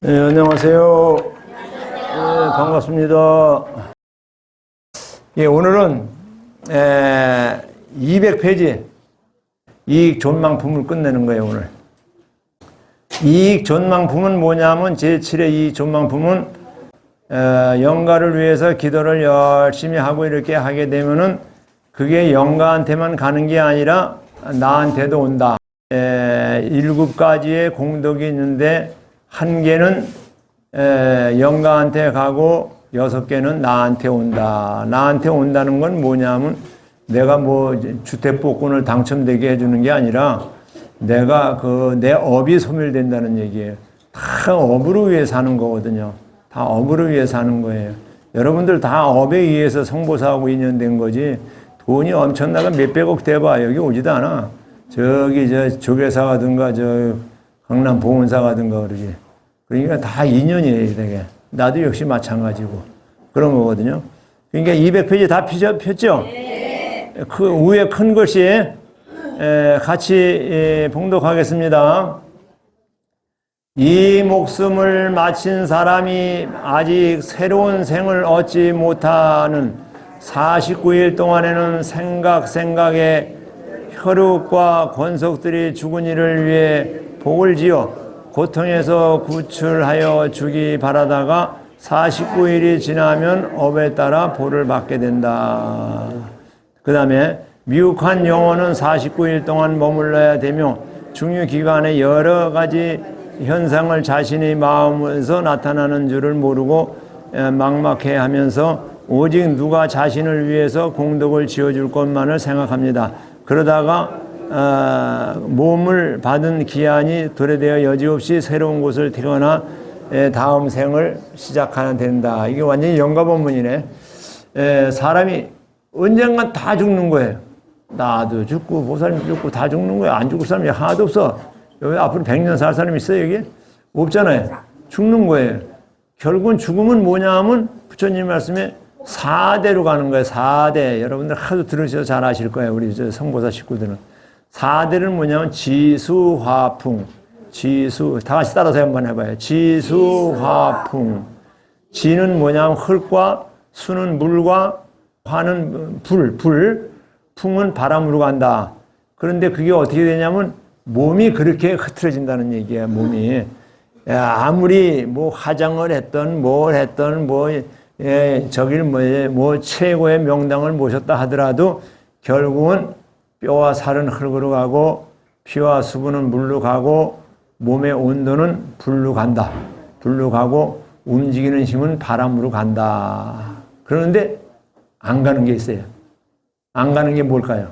네, 안녕하세요. 네, 반갑습니다. 예, 오늘은 200페이지 이익 전망품을 끝내는 거예요, 오늘. 이익 전망품은 뭐냐면 제7의 이익 전망품은 영가를 위해서 기도를 열심히 하고 이렇게 하게 되면은 그게 영가한테만 가는 게 아니라 나한테도 온다. 7가지의 공덕이 있는데 1개는 영가한테 가고 6개는 나한테 온다. 나한테 온다는 건 뭐냐면 내가 뭐 주택복권을 당첨되게 해주는 게 아니라 내가 내 업이 소멸된다는 얘기예요. 다 업으로 위해 사는 거거든요. 다 업으로 위해 사는 거예요. 여러분들 다 업에 의해서 성보사하고 인연된 거지 돈이 엄청나가 몇백억 돼봐 여기 오지도 않아. 저기 조계사 가든가 강남 보훈사 가든가 그러지. 그러니까 다 인연이에요, 되게. 나도 역시 마찬가지고 그런 거거든요. 그러니까 200페이지 다 폈죠? 네. 그 위에 큰 글씨 같이 봉독하겠습니다. 이 목숨을 마친 사람이 아직 새로운 생을 얻지 못하는 49일 동안에는 생각에 혈육과 권속들이 죽은 이를 위해 복을 지어 고통에서 구출하여 주기 바라다가 49일이 지나면 업에 따라 복을 받게 된다. 그 다음에 미혹한 영혼은 49일 동안 머물러야 되며 중유기간에 여러 가지 현상을 자신의 마음에서 나타나는 줄을 모르고 막막해하면서 오직 누가 자신을 위해서 공덕을 지어줄 것만을 생각합니다. 그러다가 몸을 받은 기한이 도래되어 여지없이 새로운 곳을 태어나 다음 생을 시작하야 된다. 이게 완전히 영가본문이네. 사람이 언젠간 다 죽는 거예요. 나도 죽고 보살님도 죽고 다 죽는 거예요. 안 죽을 사람이 하나도 없어. 여기 앞으로 100년 살 사람이 있어요, 여기? 없잖아요. 죽는 거예요. 결국은 죽음은 뭐냐 하면 부처님 말씀에 4대로 가는 거예요. 4대. 여러분들 하도 들으셔서 잘 아실 거예요. 우리 성보사 식구들은. 4대는 뭐냐면 지수화풍. 다 같이 따라서 한번 해봐요. 지수화풍. 지는 뭐냐면 흙과, 수는 물과, 화는 불, 풍은 바람으로 간다. 그런데 그게 어떻게 되냐면 몸이 그렇게 흐트러진다는 얘기야, 몸이. 아무리 뭐 화장을 했던, 뭘 했던, 최고의 명당을 모셨다 하더라도 결국은 뼈와 살은 흙으로 가고 피와 수분은 물로 가고 몸의 온도는 불로 간다. 불로 가고 움직이는 힘은 바람으로 간다. 그런데 안 가는 게 있어요. 안 가는 게 뭘까요?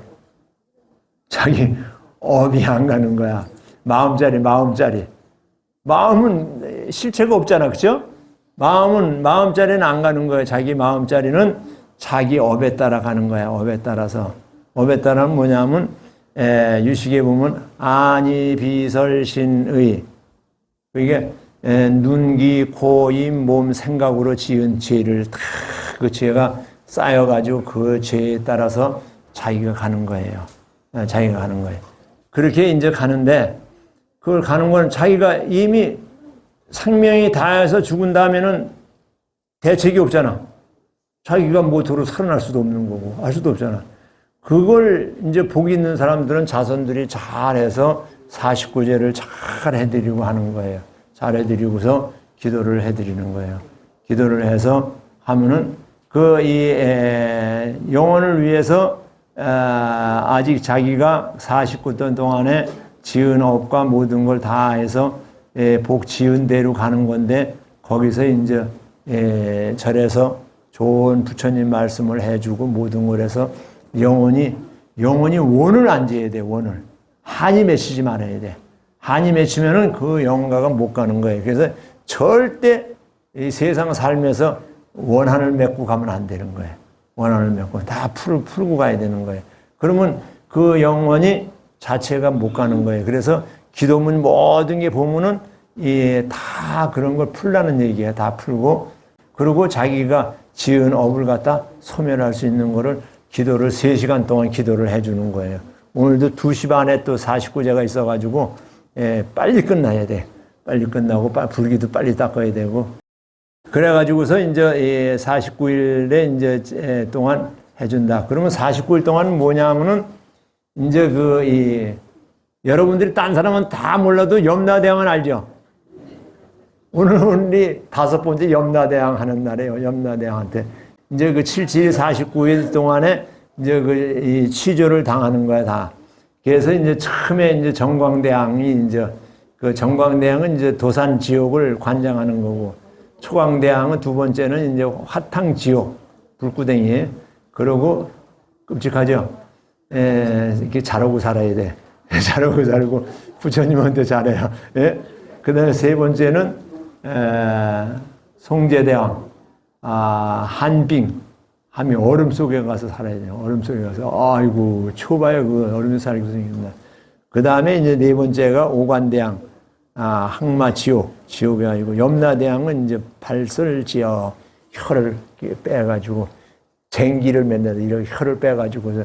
자기 업이 안 가는 거야. 마음자리. 마음은 실체가 없잖아. 그죠? 마음자리는 안 가는 거예요. 자기 마음자리는 자기 업에 따라 가는 거야. 업에 따라서. 업에 따라는 뭐냐면, 유식에 보면, 아니비설신의. 이게, 눈, 귀, 코, 입, 몸, 생각으로 지은 죄를 다 그 죄가 쌓여가지고 그 죄에 따라서 자기가 가는 거예요. 자기가 가는 거예요. 그렇게 이제 가는데, 그걸 가는 건 자기가 이미 생명이 다해서 죽은 다음에는 대책이 없잖아. 자기가 도로 살아날 수도 없는 거고, 알 수도 없잖아. 그걸 이제 복 있는 사람들은 자손들이 잘해서 49제를 잘 해드리고 하는 거예요. 잘 해드리고서 기도를 해드리는 거예요. 기도를 해서 하면은 영혼을 위해서 아직 자기가 49년 동안에 지은 업과 모든 걸 다 해서 복 지은 대로 가는 건데 거기서 이제 절에서 좋은 부처님 말씀을 해주고 모든 걸 해서 영혼이 원을 안 지어야 돼. 원을 한이 맺히지 말아야 돼. 한이 맺히면은 그 영가가 못 가는 거예요. 그래서 절대 이 세상 살면서 원한을 맺고 가면 안 되는 거예요. 원한을 맺고 다 풀고 가야 되는 거예요. 그러면 그 영혼이 자체가 못 가는 거예요. 그래서 기도문 모든 게 보면은 다 그런 걸 풀라는 얘기예요. 다 풀고 그리고 자기가 지은 업을 갖다 소멸할 수 있는 거를 기도를 3시간 동안 기도를 해주는 거예요. 오늘도 2시 반에 또 49제가 있어가지고 빨리 끝나야 돼. 빨리 끝나고 불기도 빨리 닦아야 되고 그래가지고서 이제 49일에 이제 동안 해준다. 그러면 49일 동안 뭐냐면은 이제 여러분들이 딴 사람은 다 몰라도 염라대왕은 알죠? 오늘이 5번째 염라대왕 하는 날이에요. 염라대왕한테 이제 그 77, 49일 동안에 이제 이 취조를 당하는 거야 다. 그래서 이제 처음에 이제 정광대왕이 이제 그 정광대왕은 이제 도산 지옥을 관장하는 거고 초광대왕은 두 번째는 이제 화탕 지옥 불구덩이에 그러고 끔찍하죠. 이렇게 잘하고 살아야 돼. 잘하고 살고 부처님한테 잘해요. 예? 그다음에 세 번째는 송제대왕, 한빙, 함이 얼음 속에 가서 살아야 돼요. 얼음 속에 가서 아이고 초봐요 그 얼음에 살고 생겼나. 그다음에 이제 네 번째가 오관대왕, 항마 지옥이 아니고 염라대왕은 이제 발설지어 혀를 빼가지고 쟁기를 맨날 이렇게 혀를 빼가지고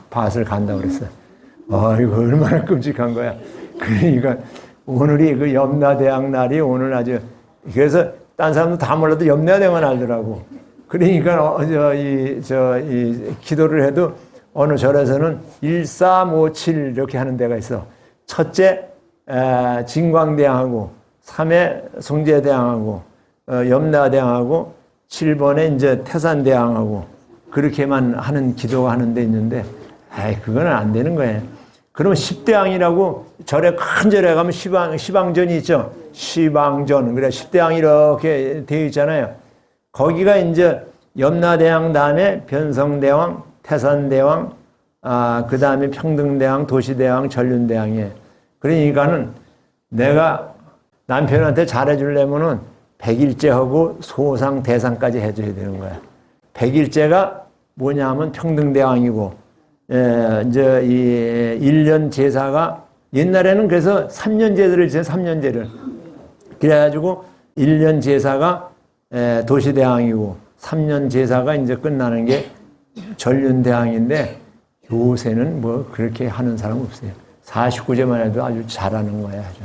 밭을 간다고 그랬어요. 이거 얼마나 끔찍한 거야. 그러니까 오늘이 그 염라대왕 날이 오늘 아주 그래서 딴 사람도 다 몰라도 염라대왕은 알더라고. 그러니까 이 기도를 해도 어느 절에서는 1457 이렇게 하는 데가 있어. 첫째 진광대왕하고 3회 송제대왕하고 염라대왕하고 7번에 이제 태산대왕하고 그렇게만 하는 기도가 하는 데 있는데 그건 안 되는 거예요. 그러면 10대왕이라고 절에 큰 절에 가면 시방전이 있죠. 시방전. 그래 10대왕이 이렇게 되어 있잖아요. 거기가 이제 염라대왕 다음에 변성대왕, 태산대왕, 그 다음에 평등대왕, 도시대왕, 전륜대왕이에요. 그러니까는 내가 남편한테 잘해주려면은 100일째하고 소상, 대상까지 해줘야 되는 거야. 100일째가 뭐냐 하면 평등대왕이고, 이제 이 1년 제사가 옛날에는 그래서 3년 제사를 지내 3년제를. 그래가지고 1년 제사가 도시대왕이고 3년 제사가 이제 끝나는 게 전륜대왕인데 요새는 뭐 그렇게 하는 사람 없어요. 49제만 해도 아주 잘하는 거야. 아주.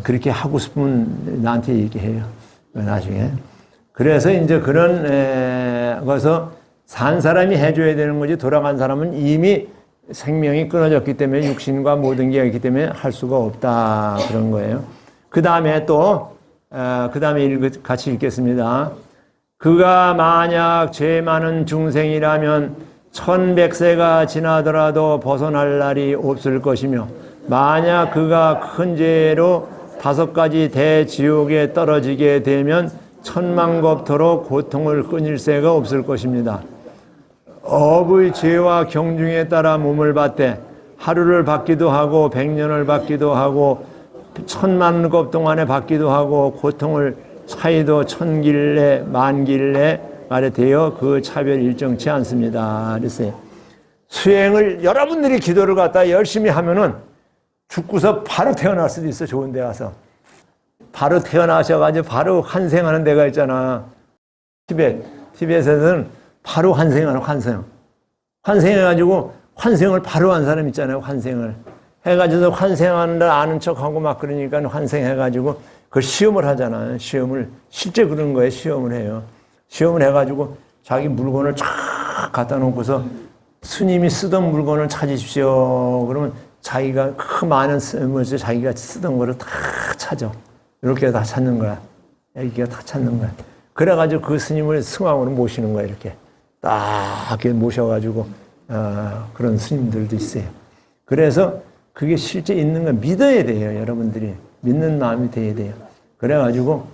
그렇게 하고 싶으면 나한테 얘기해요. 나중에. 그래서 이제 그런 것서 산 사람이 해줘야 되는 거지 돌아간 사람은 이미 생명이 끊어졌기 때문에 육신과 모든 게 있기 때문에 할 수가 없다. 그런 거예요. 그 다음에 또 그 다음에 같이 읽겠습니다. 그가 만약 죄 많은 중생이라면 1100세가 지나더라도 벗어날 날이 없을 것이며 만약 그가 큰 죄로 5가지 대지옥에 떨어지게 되면 천만겁토록 고통을 끊을 새가 없을 것입니다. 업의 죄와 경중에 따라 몸을 받되 하루를 받기도 하고 100년을 받기도 하고 1000만겁 동안에 받기도 하고 고통을 차이도 1000길래 만길래 말에 되어 그 차별 일정치 않습니다. 그랬어요. 수행을 여러분들이 기도를 갖다 열심히 하면은 죽고서 바로 태어날 수도 있어. 좋은 데 와서 바로 태어나셔가지고 바로 환생하는 데가 있잖아. 티벳에서는 바로 환생하는 환생해가지고 환생을 바로 한 사람 있잖아요. 환생을 해가지고 환생하는 걸 아는 척하고 막 그러니까 환생해가지고 그 시험을 하잖아요. 시험을 실제 그런 거예요. 시험을 해요. 시험을 해가지고 자기 물건을 쫙 갖다 놓고서 스님이 쓰던 물건을 찾으십시오. 그러면 자기가 그 많은 쓰면서 자기가 쓰던 거를 다 찾아. 이렇게 다 찾는 거야. 애기가 다 찾는 거야. 그래가지고 그 스님을 승왕으로 모시는 거야. 이렇게 딱 이렇게 모셔가지고 그런 스님들도 있어요. 그래서 그게 실제 있는 걸 믿어야 돼요. 여러분들이 믿는 마음이 돼야 돼요. 그래가지고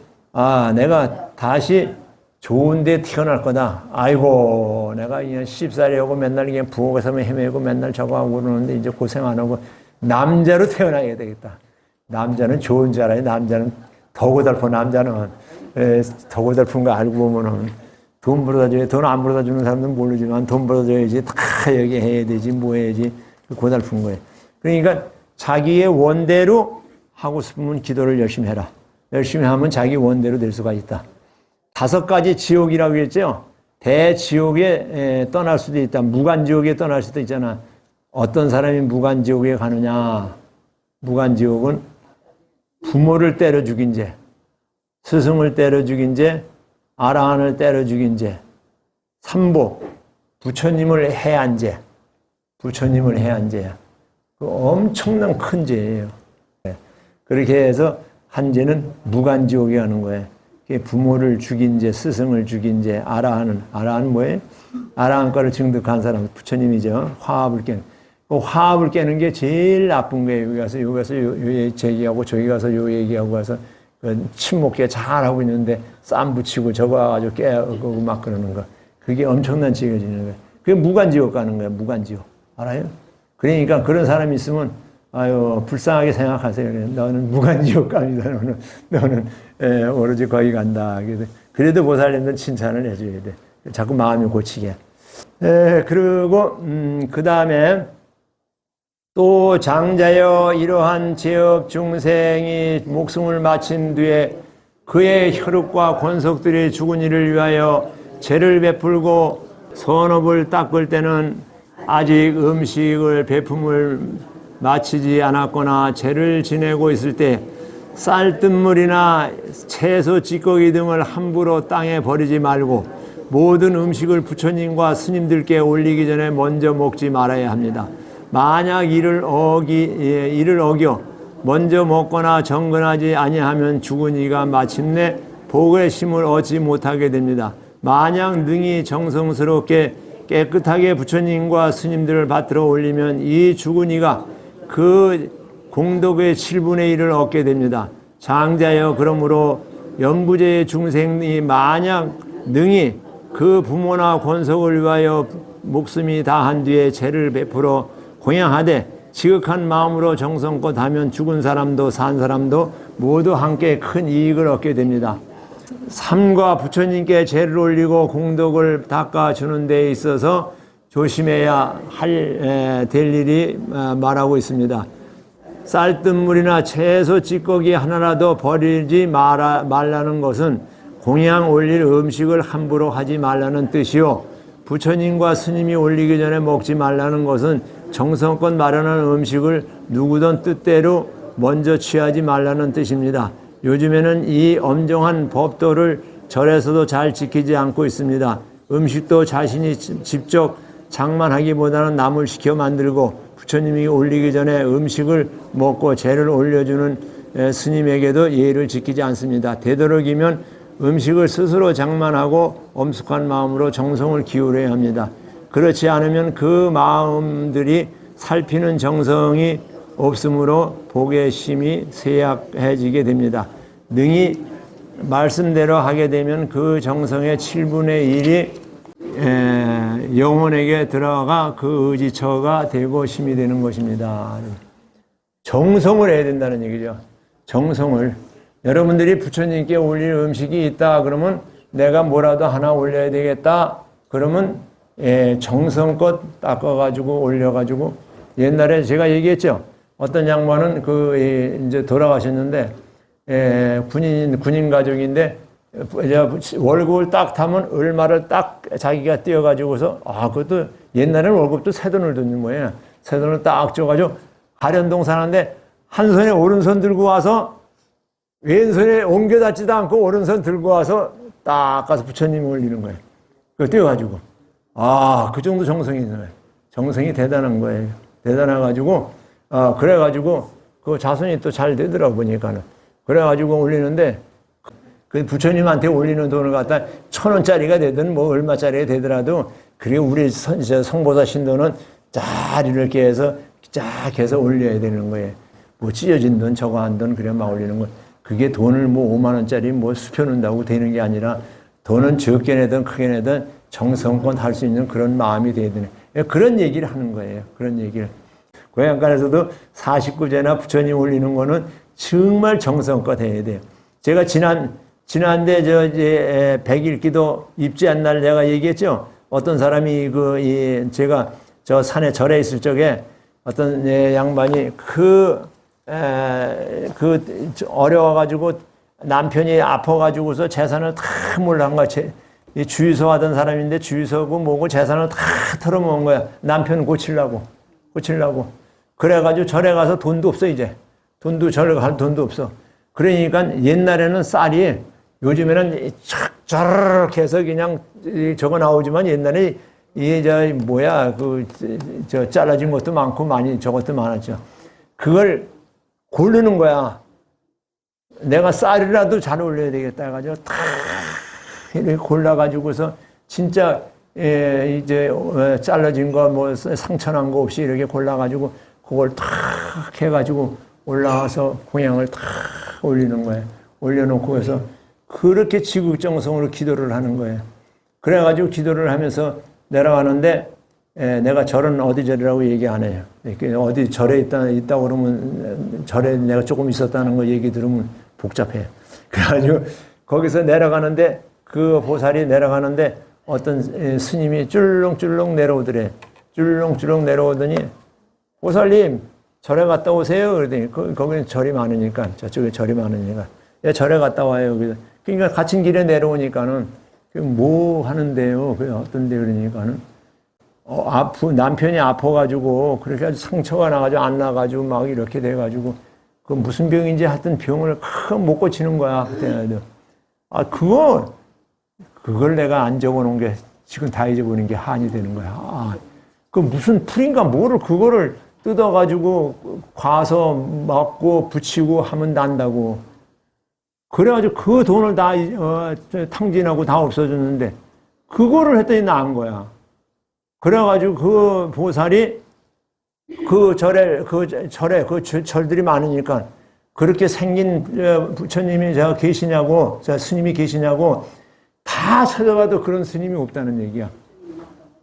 내가 다시 좋은 데 태어날 거다. 아이고 내가 그냥 씹살이하고 맨날 그냥 부엌에서만 헤매고 맨날 저거 하고 그러는데 이제 고생 안 하고 남자로 태어나야 되겠다. 남자는 좋은 줄 알아요. 남자는 더 고달퍼. 남자는 더 고달픈 거 알고 보면은 돈 벌어다 줘야 돈 안 벌어다 주는 사람들은 모르지만 돈 벌어다 줘야지 다 여기 해야 되지 뭐 해야지 고달픈 거예요. 그러니까 자기의 원대로 하고 싶으면 기도를 열심히 해라. 열심히 하면 자기 원대로 될 수가 있다. 5가지 지옥이라고 했죠. 대지옥에 떠날 수도 있다. 무간지옥에 떠날 수도 있잖아. 어떤 사람이 무간지옥에 가느냐. 무간지옥은 부모를 때려 죽인 죄, 스승을 때려 죽인 죄, 아라한을 때려 죽인 죄, 삼복, 부처님을 해한 죄, 부처님을 해한 죄야. 그 엄청난 큰 죄예요. 그렇게 해서 한 죄는 무간지옥에 가는 거예요. 부모를 죽인 죄, 스승을 죽인 죄, 아라한은 뭐예요? 아라한과를 증득한 사람, 부처님이죠. 화합을 깨는. 그 화합을 깨는 게 제일 나쁜 거예요. 여기 가서 요 얘기하고 저기 가서 요 얘기하고 가서 그 침묵계 잘하고 있는데 쌈 붙이고 저거 가지고 깨고 막 그러는 거. 그게 엄청난 지옥에 지는 거예요. 그게 무간지옥 가는 거예요. 무간지옥. 알아요? 그러니까 그런 사람이 있으면 아유 불쌍하게 생각하세요. 너는 무간지옥 갑니다. 너는 오로지 거기 간다. 그래도 보살님들은 칭찬을 해줘야 돼. 자꾸 마음이 고치게. 그리고 그 다음에 또 장자여 이러한 죄업 중생이 목숨을 마친 뒤에 그의 혈육과 권속들이 죽은 이를 위하여 죄를 베풀고 선업을 닦을 때는 아직 음식을 배품을 마치지 않았거나 죄를 지내고 있을 때 쌀뜨물이나 채소 찌꺼기 등을 함부로 땅에 버리지 말고 모든 음식을 부처님과 스님들께 올리기 전에 먼저 먹지 말아야 합니다. 만약 이를 어겨 먼저 먹거나 정근하지 아니하면 죽은 이가 마침내 복의 심을 얻지 못하게 됩니다. 만약 능히 정성스럽게 깨끗하게 부처님과 스님들을 받들어 올리면 이 죽은 이가 그 공덕의 7분의 1을 얻게 됩니다. 장자여 그러므로 연부제의 중생이 만약 능히 그 부모나 권속을 위하여 목숨이 다한 뒤에 죄를 베풀어 공양하되 지극한 마음으로 정성껏 하면 죽은 사람도 산 사람도 모두 함께 큰 이익을 얻게 됩니다. 삼과 부처님께 죄를 올리고 공덕을 닦아주는 데 있어서 조심해야 될 일이 말하고 있습니다. 쌀뜨물이나 채소 찌꺼기 하나라도 버리지 말라는 것은 공양 올릴 음식을 함부로 하지 말라는 뜻이요, 부처님과 스님이 올리기 전에 먹지 말라는 것은 정성껏 마련한 음식을 누구든 뜻대로 먼저 취하지 말라는 뜻입니다. 요즘에는 이 엄정한 법도를 절에서도 잘 지키지 않고 있습니다. 음식도 자신이 직접 장만하기보다는 남을 시켜 만들고 부처님이 올리기 전에 음식을 먹고 제를 올려주는 스님에게도 예의를 지키지 않습니다. 되도록이면 음식을 스스로 장만하고 엄숙한 마음으로 정성을 기울여야 합니다. 그렇지 않으면 그 마음들이 살피는 정성이 없으므로 복의 심이 쇠약해지게 됩니다. 능히 말씀대로 하게 되면 그 정성의 7분의 1이 영혼에게 들어가 그 의지처가 되고 심이 되는 것입니다. 정성을 해야 된다는 얘기죠. 정성을. 여러분들이 부처님께 올릴 음식이 있다 그러면 내가 뭐라도 하나 올려야 되겠다 그러면 정성껏 닦아가지고 올려가지고, 옛날에 제가 얘기했죠. 어떤 양반은 이제 돌아가셨는데 군인 가족인데 월급을 딱 타면 얼마를 딱 자기가 띄어가지고서 그것도 옛날에는 월급도 새 돈을 줬는 거예요. 새 돈을 딱 줘가지고 가련동 사는데 한 손에 오른손 들고 와서 왼손에 옮겨닿지도 않고 오른손 들고 와서 딱 가서 부처님이 올리는 거예요. 그거 띄어가지고. 그 정도 정성이 있는 거예요. 정성이 대단한 거예요. 대단해가지고, 그래가지고, 그 자손이 또 잘 되더라고, 보니까는. 그래가지고 올리는데, 그 부처님한테 올리는 돈을 갖다 1,000원짜리가 되든 뭐 얼마짜리가 되더라도, 그게 우리 성보사 신도는 쫙 이렇게 해서, 쫙 해서 올려야 되는 거예요. 뭐 찢어진 돈, 저거 한 돈, 그래 막 올리는 거. 그게 돈을 뭐 5만원짜리 뭐 수표는다고 되는 게 아니라, 돈은 적게 내든 크게 내든 정성껏 할 수 있는 그런 마음이 돼야 되는, 그런 얘기를 하는 거예요. 그런 얘기를. 고향간에서도 49제나 부처님 올리는 거는 정말 정성껏 해야 돼요. 제가 지난데 이제 100일 기도 입지한 날 내가 얘기했죠. 어떤 사람이 제가 저 산에 절에 있을 적에 어떤 양반이 어려워가지고 남편이 아파가지고서 재산을 다 몰란 거야. 주유소 하던 사람인데 주유소고 뭐고 재산을 다 털어먹은 거야. 남편 고치려고. 그래가지고 절에 가서 돈도 없어, 이제. 절에 갈 돈도 없어. 그러니까 옛날에는 쌀이 요즘에는 쫙 해서 그냥 저거 나오지만 옛날에 저 잘라진 것도 많고 많이 저것도 많았죠. 그걸 고르는 거야. 내가 쌀이라도 잘 올려야 되겠다 해가지고 탁 이렇게 골라가지고서 진짜 잘라진 거 뭐 상처난 거 없이 이렇게 골라가지고 그걸 탁 해가지고 올라와서 공양을 탁 올리는 거예요. 올려놓고 해서 그렇게 지극정성으로 기도를 하는 거예요. 그래가지고 기도를 하면서 내려가는데 내가 절은 어디 절이라고 얘기 안 해요. 어디 절에 있다고 그러면 절에 내가 조금 있었다는 거 얘기 들으면 복잡해요. 그래가지고 거기서 내려가는데 그 보살이 내려가는데 어떤 스님이 쭈렁쭈렁 내려오더래. 쭈렁쭈렁 내려오더니 보살님 절에 갔다 오세요. 그러더니 거기는 절이 많으니까 저쪽에 절이 많으니까 절에 갔다 와요. 그러니까 갇힌 길에 내려오니까는 뭐 하는데요? 그 어떤데 그러니까는 남편이 아파가지고 그렇게 아주 상처가 나가지고 안 나가지고 막 이렇게 돼가지고 그 무슨 병인지 하여튼 병을 못 고치는 거야. 그때도 그걸 내가 안 적어놓은 게 지금 다 잊어버린 게 한이 되는 거야. 그 무슨 풀인가 뭐를 그거를 뜯어가지고 과서 맞고 붙이고 하면 난다고. 그래가지고 그 돈을 다 탕진하고 다 없어졌는데 그거를 했더니 나은 거야. 그래가지고 그 보살이 그 절들이 많으니까 그렇게 생긴 부처님이 계시냐고, 스님이 계시냐고 다 찾아봐도 그런 스님이 없다는 얘기야.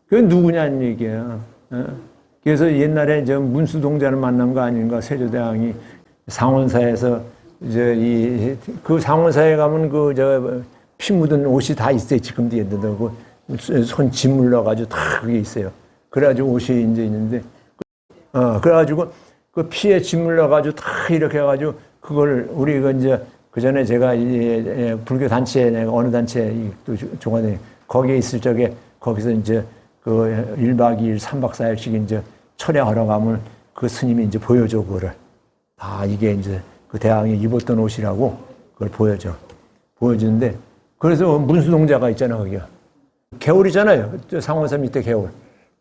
그게 누구냐는 얘기야. 그래서 옛날에 문수동자를 만난 거 아닌가, 세조대왕이 상원사에서 그 상원사에 가면 피 묻은 옷이 다 있어요. 지금도 옛날에 손 짓물러가지고 다 그게 있어요. 그래가지고 옷이 이제 있는데, 그래가지고 그 피에 짓물러가지고 다 이렇게 해가지고 그걸 우리가 이제 그 전에 제가 불교 단체에 내가 어느 단체에 또 종화대 거기에 있을 적에 거기서 이제 그 1박 2일 3박 4일씩 이제 철야하러 가면 그 스님이 이제 보여줘 그거를 다 이게 이제 그 대왕이 입었던 옷이라고 그걸 보여주는데 그래서 문수동자가 있잖아 거기가 개울이잖아요. 상원사 밑에 개울.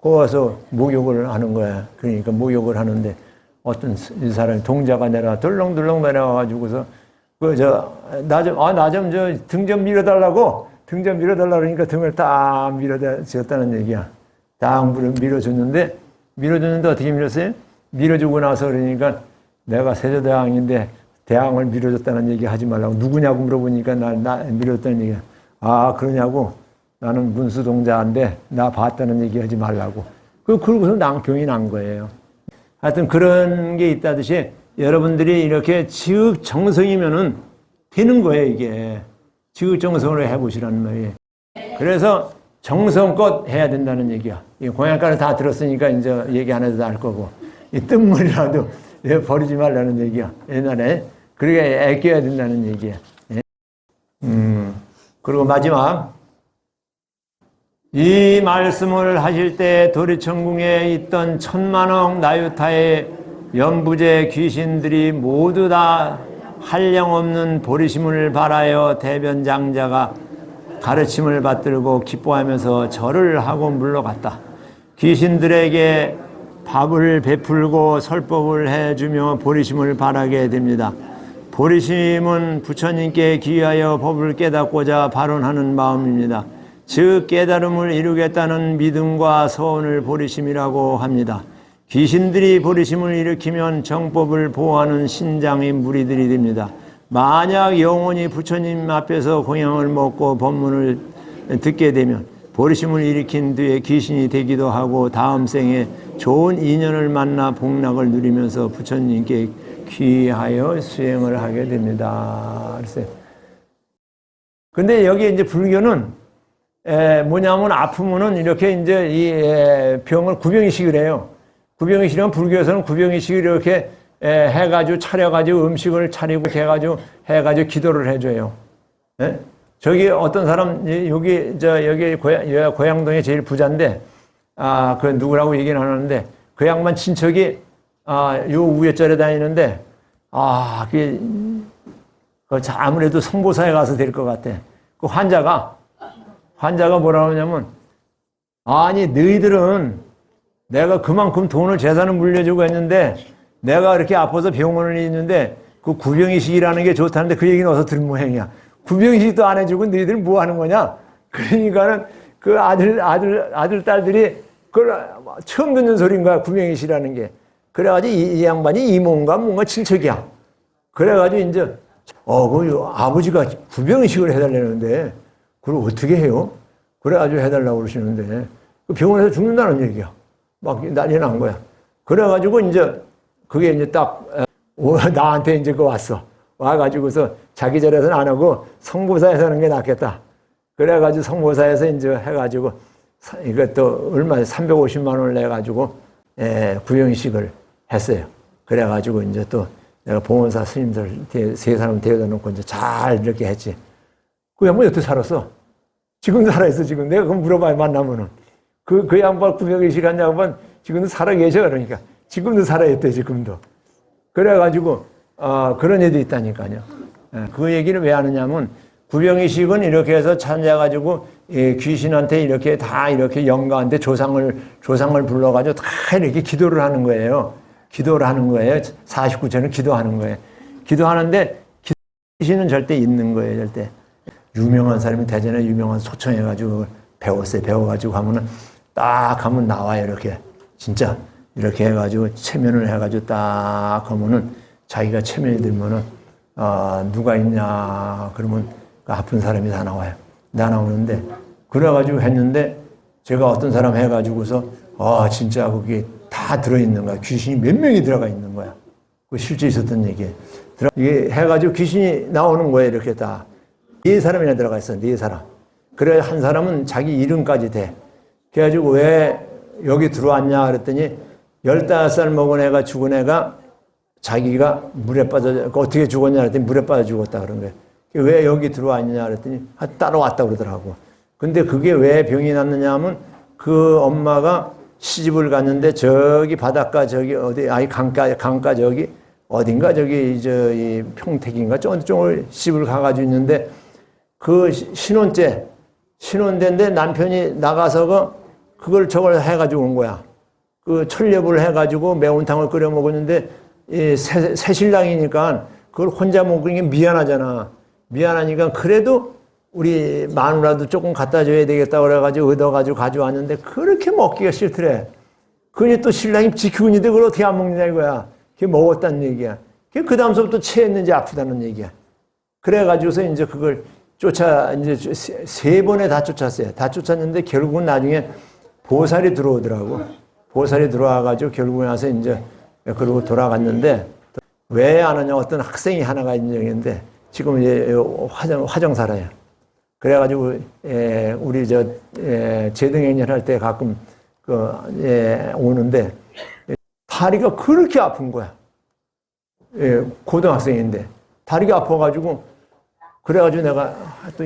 거기 와서 목욕을 하는 거야. 그러니까 목욕을 하는데 어떤 사람이 동자가 덜렁덜렁 내려와가지고서 나 좀 등 좀 밀어달라고 그러니까 등을 딱 밀어줬다는 얘기야. 딱 밀어줬는데 어떻게 밀었어요? 밀어주고 나서 그러니까 내가 세조대왕인데 대왕을 밀어줬다는 얘기 하지 말라고. 누구냐고 물어보니까 나 밀어줬다는 얘기야. 그러냐고. 나는 문수동자인데 나 봤다는 얘기 하지 말라고. 그러고서 병이 난 거예요. 하여튼 그런 게 있다듯이 여러분들이 이렇게 지극정성이면은 되는 거예요, 이게. 지극정성으로 해보시라는 말이에요. 그래서 정성껏 해야 된다는 얘기야. 이 공양가를 다 들었으니까 이제 얘기 안 해도 알 거고. 이 뜬물이라도 버리지 말라는 얘기야. 옛날에. 그러게 아껴야 된다는 얘기야. 그리고 마지막. 이 말씀을 하실 때 도리천궁에 있던 천만억 나유타의 연부제 귀신들이 모두 다 한량없는 보리심을 바라여 대변장자가 가르침을 받들고 기뻐하면서 절을 하고 물러갔다. 귀신들에게 밥을 베풀고 설법을 해주며 보리심을 바라게 됩니다. 보리심은 부처님께 귀하여 법을 깨닫고자 발언하는 마음입니다. 즉 깨달음을 이루겠다는 믿음과 소원을 보리심이라고 합니다. 귀신들이 보리심을 일으키면 정법을 보호하는 신장의 무리들이 됩니다. 만약 영원히 부처님 앞에서 공양을 먹고 법문을 듣게 되면 보리심을 일으킨 뒤에 귀신이 되기도 하고 다음 생에 좋은 인연을 만나 복락을 누리면서 부처님께 귀하여 수행을 하게 됩니다. 근데 여기 이제 불교는 뭐냐면 아프면은 이렇게 이제 이 병을 구병이식을 해요. 구병이식이면 불교에서는 구병이식을 이렇게 해가지고 차려가지고 음식을 차리고 해가지고 기도를 해줘요. 예? 저기 어떤 사람 여기 고양동에 제일 부자인데 그 누구라고 얘기는 안 하는데 그 양반 친척이 요 우회절에 다니는데 아무래도 성보사에 가서 될 것 같아. 그 환자가 뭐라고 하냐면, 아니, 너희들은 내가 그만큼 돈을 재산을 물려주고 했는데, 내가 이렇게 아파서 병원을 있는데, 그 구병이식이라는 게 좋다는데 그 얘기는 어디서 들은 모양이야. 구병이식도 안 해주고 너희들은 뭐 하는 거냐? 그러니까는 그 아들, 딸들이 그걸 처음 듣는 소리인 거야, 구병이식이라는 게. 그래가지고 이 양반이 이모인가 뭔가 친척이야. 그래가지고 이제, 그 아버지가 구병이식을 해달라는데, 그걸 어떻게 해요? 그래가지고 해달라고 그러시는데, 그 병원에서 죽는다는 얘기야. 막 난리 난 거야. 그래가지고 이제, 그게 이제 딱, 나한테 이제 왔어. 와가지고서 자기 절에서는 안 하고 성보사에서 하는 게 낫겠다. 그래가지고 성보사에서 이제 해가지고, 이것도 얼마, 350만 원을 내가지고, 구병이식을 했어요. 그래가지고 이제 또 내가 봉원사 스님들 세 사람 데려다 놓고 이제 잘 이렇게 했지. 그 양반 여태 살았어. 지금도 살아있어, 지금. 내가 그거 물어봐야 만나면은. 그 양반 구병이식 한 양반 지금도 살아계셔. 그러니까. 지금도 살아있대, 지금도. 그래가지고, 그런 애도 있다니까요. 그 얘기를 왜 하느냐면, 구병이식은 이렇게 해서 찾아가지고, 귀신한테 이렇게 다 이렇게 영가한테 조상을 불러가지고 다 이렇게 기도를 하는 거예요. 기도를 하는 거예요. 49초는 기도하는 거예요. 기도하는데, 귀신은 절대 있는 거예요, 절대. 유명한 사람이 대전에 유명한 소청해가지고 배웠어요. 배워가지고 가면은 딱 하면 나와요, 이렇게. 진짜. 이렇게 해가지고 체면을 해가지고 딱 하면은 자기가 체면이 들면은, 누가 있냐, 그러면 그 아픈 사람이 다 나와요. 다 나오는데, 그래가지고 했는데, 제가 어떤 사람 해가지고서, 진짜 거기 다 들어있는 거야. 귀신이 몇 명이 들어가 있는 거야. 그 실제 있었던 얘기예요. 이게 해가지고 귀신이 나오는 거예요, 이렇게 다. 4사람이나 들어가 있어, 4사람. 그래, 한 사람은 자기 이름까지 돼. 그래가지고 왜 여기 들어왔냐 그랬더니, 15살 먹은 애가 죽은 애가 자기가 물에 빠져, 어떻게 죽었냐 그랬더니 물에 빠져 죽었다 그런 거예요. 왜 여기 들어왔냐 그랬더니 따라왔다 그러더라고. 근데 그게 왜 병이 났느냐 하면 그 엄마가 시집을 갔는데 저기 바닷가 저기 어디, 강가 저기 어딘가 저기 이 평택인가 저쪽을 시집을 가가지고 있는데 그 신혼대인데 남편이 나가서 그걸 저걸 해가지고 온 거야. 그 철렵을 해가지고 매운탕을 끓여 먹었는데 새 신랑이니까 그걸 혼자 먹으니 미안하잖아. 미안하니까 그래도 우리 마누라도 조금 갖다 줘야 되겠다 그래가지고 얻어가지고 가져왔는데 그렇게 먹기가 싫더래. 그러니 또 신랑이 지키고 있는데 그걸 어떻게 안 먹느냐 이거야. 그게 먹었다는 얘기야. 그 다음서부터 체했는지 아프다는 얘기야. 그래가지고서 이제 그걸 이제 3번에 다 쫓았어요. 다 쫓았는데 결국은 나중에 보살이 들어오더라고. 보살이 들어와가지고 결국에 와서 이제 그러고 돌아갔는데 왜 안 하냐 어떤 학생이 하나가 있는데 지금 이제 화정사라요. 그래가지고 우리 제등행렬 할 때 가끔 오는데 다리가 그렇게 아픈 거야. 고등학생인데 다리가 아파가지고 그래가지고 내가 또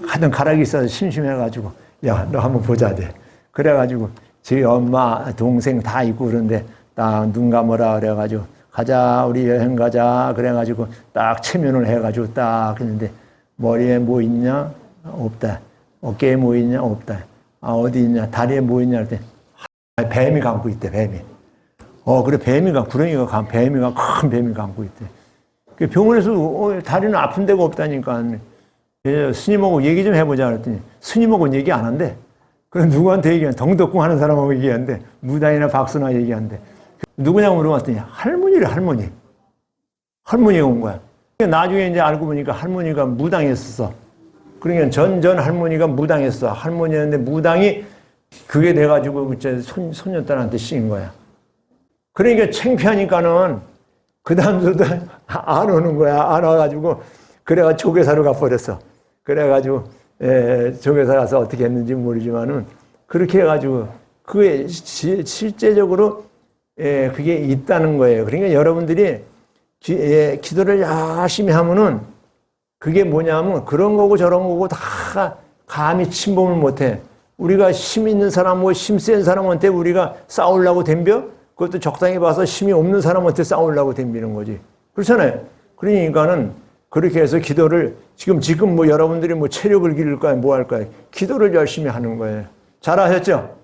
하던 가락이 있어서 심심해가지고 야 너 한번 보자 돼. 그래가지고 제 엄마 동생 다 있고 그런데 딱 눈 감아라 그래가지고 가자 우리 여행 가자 그래가지고 딱 체면을 해가지고 딱 했는데 머리에 뭐 있냐 없다. 어깨에 뭐 있냐 없다. 어디 있냐 다리에 뭐 있냐 할 때 뱀이 감고 있대. 뱀이. 그래 뱀이가 구렁이가 뱀이가 큰 뱀이 감고 있대. 병원에서 다리는 아픈 데가 없다니까 스님하고 얘기 좀 해보자 그랬더니 스님하고는 얘기 안 한대. 그럼 누구한테 얘기하는데 덩덕궁 하는 사람하고 얘기하는데 무당이나 박수나 얘기하는데 누구냐고 물어봤더니 할머니래. 할머니가 온 거야. 나중에 이제 알고 보니까 할머니가 무당했었어. 그러니까 전 할머니가 무당했어. 할머니였는데 무당이 그게 돼가지고 손녀딸한테 씌인 거야. 그러니까 창피하니까는 그 다음부터 안 오는 거야. 안 와가지고 그래가 조계사로 가버렸어. 그래가지고 조계사 가서 어떻게 했는지 모르지만은 그렇게 해가지고 그게 실제적으로 그게 있다는 거예요. 그러니까 여러분들이 기도를 열심히 하면은 그게 뭐냐면 그런 거고 저런 거고 다 감히 침범을 못해. 우리가 힘 있는 사람, 힘 센 사람한테 우리가 싸우려고 덤벼? 그것도 적당히 봐서 힘이 없는 사람한테 싸우려고 덤비는 거지. 그렇잖아요. 그러니까는 그렇게 해서 기도를 지금 뭐 여러분들이 뭐 체력을 기를 거야, 뭐 할 거야. 기도를 열심히 하는 거예요. 잘하셨죠?